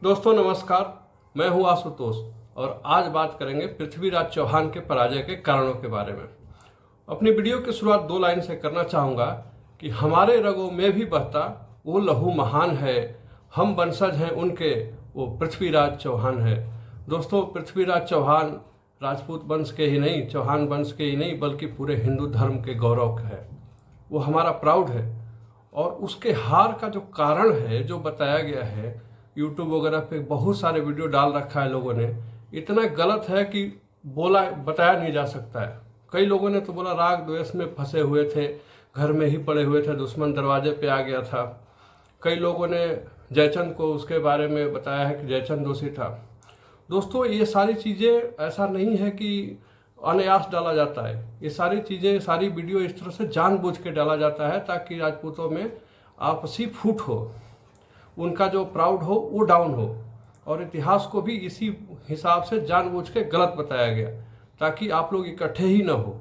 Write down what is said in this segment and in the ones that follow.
दोस्तों नमस्कार, मैं हूं आशुतोष और आज बात करेंगे पृथ्वीराज चौहान के पराजय के कारणों के बारे में। अपनी वीडियो की शुरुआत दो लाइन से करना चाहूँगा कि हमारे रगों में भी बहता वो लहू महान है, हम वंशज हैं उनके, वो पृथ्वीराज चौहान है। दोस्तों, पृथ्वीराज चौहान राजपूत वंश के ही नहीं, चौहान वंश के ही नहीं, बल्कि पूरे हिंदू धर्म के गौरव है। वो हमारा प्राउड है और उसके हार का जो कारण है, जो बताया गया है, यूट्यूब वगैरह पे बहुत सारे वीडियो डाल रखा है लोगों ने, इतना गलत है कि बताया नहीं जा सकता है। कई लोगों ने तो बोला राग द्वेष में फंसे हुए थे, घर में ही पड़े हुए थे, दुश्मन दरवाजे पे आ गया था। कई लोगों ने जयचंद को उसके बारे में बताया है कि जयचंद दोषी था। दोस्तों, ये सारी चीज़ें ऐसा नहीं है कि अनायास डाला जाता है। ये सारी चीज़ें, सारी वीडियो इस तरह से जानबूझ के डाला जाता है ताकि राजपूतों में आपसी फूट हो, उनका जो प्राउड हो वो डाउन हो, और इतिहास को भी इसी हिसाब से जानबूझ के गलत बताया गया ताकि आप लोग इकट्ठे ही न हो।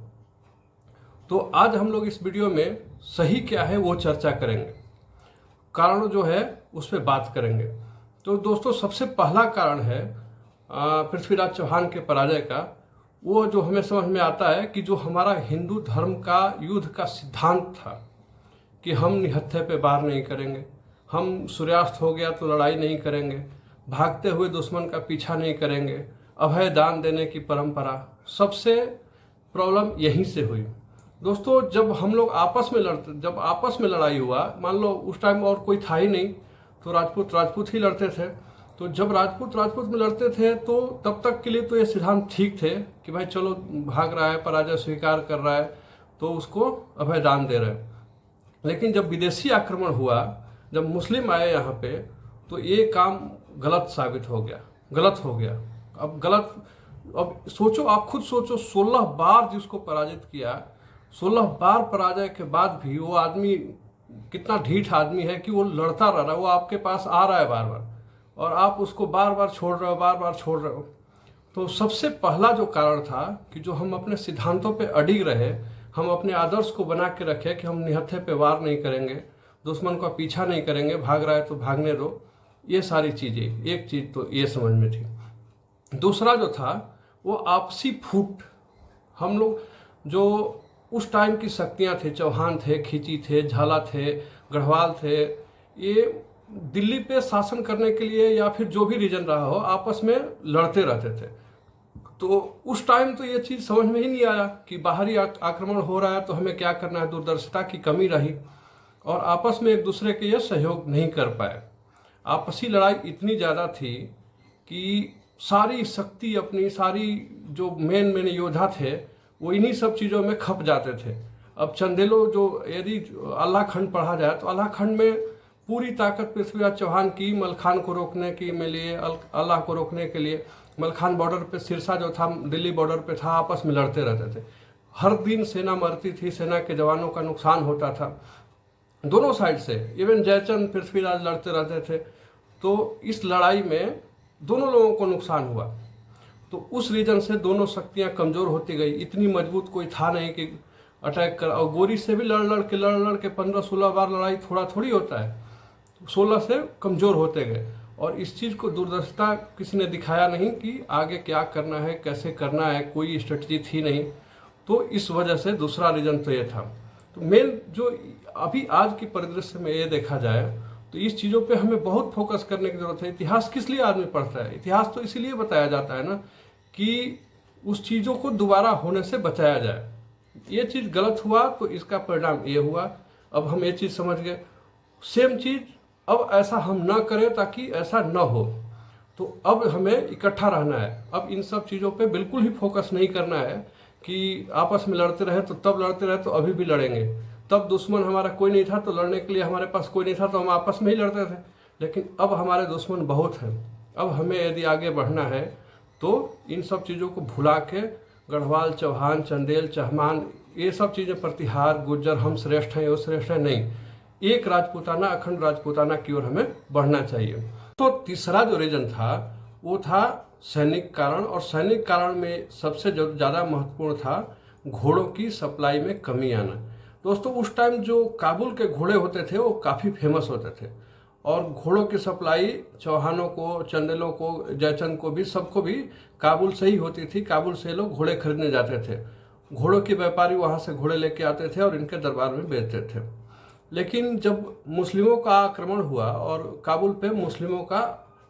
तो आज हम लोग इस वीडियो में सही क्या है वो चर्चा करेंगे, कारण जो है उस पर बात करेंगे। तो दोस्तों, सबसे पहला कारण है पृथ्वीराज चौहान के पराजय का, वो जो हमें समझ में आता है कि जो हमारा हिंदू धर्म का युद्ध का सिद्धांत था कि हम निहत्थे पे वार नहीं करेंगे, हम सूर्यास्त हो गया तो लड़ाई नहीं करेंगे, भागते हुए दुश्मन का पीछा नहीं करेंगे, अभय दान देने की परंपरा, सबसे प्रॉब्लम यहीं से हुई। दोस्तों, जब हम लोग जब आपस में लड़ाई हुआ, मान लो उस टाइम और कोई था ही नहीं, तो राजपूत ही लड़ते थे। तो जब राजपूत में लड़ते थे तो तब तक के लिए तो ये सिद्धांत ठीक थे कि भाई चलो, भाग रहा है, पराजय स्वीकार कर रहा है तो उसको अभय दान दे रहे हैं। लेकिन जब विदेशी आक्रमण हुआ, जब मुस्लिम आए यहाँ पे, तो ये काम गलत साबित हो गया, गलत हो गया। अब सोचो, आप खुद सोचो, 16 बार जिसको पराजित किया, 16 बार पराजय के बाद भी वो आदमी कितना ढीठ आदमी है कि वो लड़ता रह रहा है, वो आपके पास आ रहा है बार बार, और आप उसको बार बार छोड़ रहे हो। तो सबसे पहला जो कारण था कि जो हम अपने सिद्धांतों पे अडिग रहे, हम अपने आदर्श को बना के रखे कि हम निहत्थे पे वार नहीं करेंगे, दुश्मन का पीछा नहीं करेंगे, भाग रहा है तो भागने दो। ये सारी चीज़ें, एक चीज़ तो ये समझ में थी। दूसरा जो था वो आपसी फूट। हम लोग जो उस टाइम की शक्तियाँ थे, चौहान थे, खींची थे, झाला थे, गढ़वाल थे, ये दिल्ली पे शासन करने के लिए या फिर जो भी रीजन रहा हो, आपस में लड़ते रहते थे। तो उस टाइम तो ये चीज़ समझ में ही नहीं आया कि बाहरी आक्रमण हो रहा है तो हमें क्या करना है। दूरदर्शिता की कमी रही और आपस में एक दूसरे के ये सहयोग नहीं कर पाए। आपसी लड़ाई इतनी ज़्यादा थी कि सारी शक्ति अपनी, सारी जो मेन योद्धा थे वो इन्हीं सब चीज़ों में खप जाते थे। अब चंदेलो, जो यदि अल्लाह खंड पढ़ा जाए तो अल्लाह खंड में पूरी ताकत पृथ्वीराज चौहान की मलखान को रोकने के लिए, अल्लाह को रोकने के लिए, मलखान बॉर्डर पे सिरसा जो था, दिल्ली बॉर्डर पे था, आपस में लड़ते रहते थे। हर दिन सेना मरती थी, सेना के जवानों का नुकसान होता था दोनों साइड से। इवन जयचंद, पृथ्वीराज लड़ते रहते थे। तो इस लड़ाई में दोनों लोगों को नुकसान हुआ। तो उस रीजन से दोनों शक्तियां कमज़ोर होती गई। इतनी मजबूत कोई था नहीं कि अटैक कर, और गोरी से भी लड़ के 15-16 बार लड़ाई थोड़ा थोड़ी होता है। 16 से कमज़ोर होते गए और इस चीज़ को दूरदर्शिता किसी ने दिखाया नहीं कि आगे क्या करना है, कैसे करना है, कोई स्ट्रेटजी थी नहीं। तो इस वजह से दूसरा रीजन तो ये था। तो मेन जो अभी आज की परिदृश्य में ये देखा जाए तो इस चीज़ों पे हमें बहुत फोकस करने की जरूरत है। इतिहास किस लिए आदमी पढ़ता है? इतिहास तो इसीलिए बताया जाता है ना कि उस चीज़ों को दोबारा होने से बचाया जाए। ये चीज़ गलत हुआ तो इसका परिणाम ये हुआ। अब हम ये चीज़ समझ गए, सेम चीज़ अब ऐसा हम ना करें ताकि ऐसा ना हो। तो अब हमें इकट्ठा रहना है। अब इन सब चीज़ों पे बिल्कुल ही फोकस नहीं करना है कि आपस में लड़ते रहे तो तब लड़ते रहे तो अभी भी लड़ेंगे, तब दुश्मन हमारा कोई नहीं था तो लड़ने के लिए हमारे पास कोई नहीं था तो हम आपस में ही लड़ते थे। लेकिन अब हमारे दुश्मन बहुत हैं। अब हमें यदि आगे बढ़ना है तो इन सब चीज़ों को भुला के गढ़वाल, चौहान, चंदेल, चहमान, ये सब चीज़ें, प्रतिहार, गुज्जर, हम श्रेष्ठ हैं, वो श्रेष्ठ है, नहीं, एक राजपूताना, अखंड राजपूताना की ओर हमें बढ़ना चाहिए। तो तीसरा जो रीजन था वो था सैनिक कारण, और सैनिक कारण में सबसे जो ज़्यादा महत्वपूर्ण था घोड़ों की सप्लाई में कमी आना। दोस्तों, उस टाइम जो काबुल के घोड़े होते थे वो काफ़ी फेमस होते थे और घोड़ों की सप्लाई चौहानों को, चंदेलों को, जयचंद को भी, सबको भी काबुल से ही होती थी। काबुल से लोग घोड़े खरीदने जाते थे। घोड़ों के व्यापारी वहाँ से घोड़े लेके आते थे और इनके दरबार में बेचते थे। लेकिन जब मुस्लिमों का आक्रमण हुआ और काबुल पे मुस्लिमों का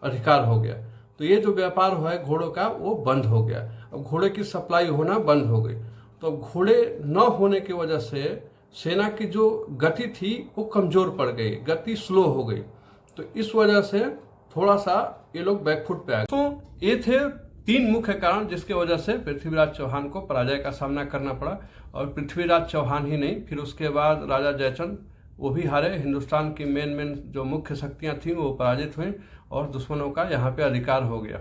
अधिकार हो गया, तो ये जो व्यापार हुआ है घोड़ों का वो बंद हो गया। अब घोड़े की सप्लाई होना बंद हो गई। तो घोड़े न होने की वजह से सेना की जो गति थी वो कमज़ोर पड़ गई, गति स्लो हो गई। तो इस वजह से थोड़ा सा ये लोग बैकफुट पे आए। तो ये थे 3 मुख्य कारण जिसके वजह से पृथ्वीराज चौहान को पराजय का सामना करना पड़ा। और पृथ्वीराज चौहान ही नहीं, फिर उसके बाद राजा जयचंद वो भी हारे। हिंदुस्तान की मेन जो मुख्य शक्तियाँ थीं वो पराजित हुई और दुश्मनों का यहाँ पे अधिकार हो गया।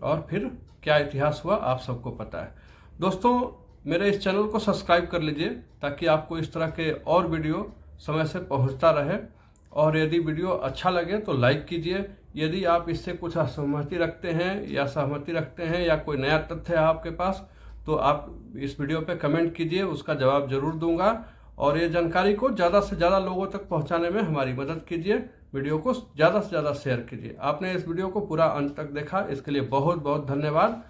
और फिर क्या इतिहास हुआ आप सबको पता है। दोस्तों, मेरे इस चैनल को सब्सक्राइब कर लीजिए ताकि आपको इस तरह के और वीडियो समय से पहुंचता रहे। और यदि वीडियो अच्छा लगे तो लाइक कीजिए। यदि आप इससे कुछ असहमति रखते हैं या सहमति रखते हैं या कोई नया तथ्य है आपके पास, तो आप इस वीडियो पे कमेंट कीजिए, उसका जवाब जरूर दूंगा। और ये जानकारी को ज़्यादा से ज़्यादा लोगों तक पहुंचाने में हमारी मदद कीजिए। वीडियो को ज़्यादा से ज़्यादा शेयर कीजिए। आपने इस वीडियो को पूरा अंत तक देखा, इसके लिए बहुत बहुत धन्यवाद।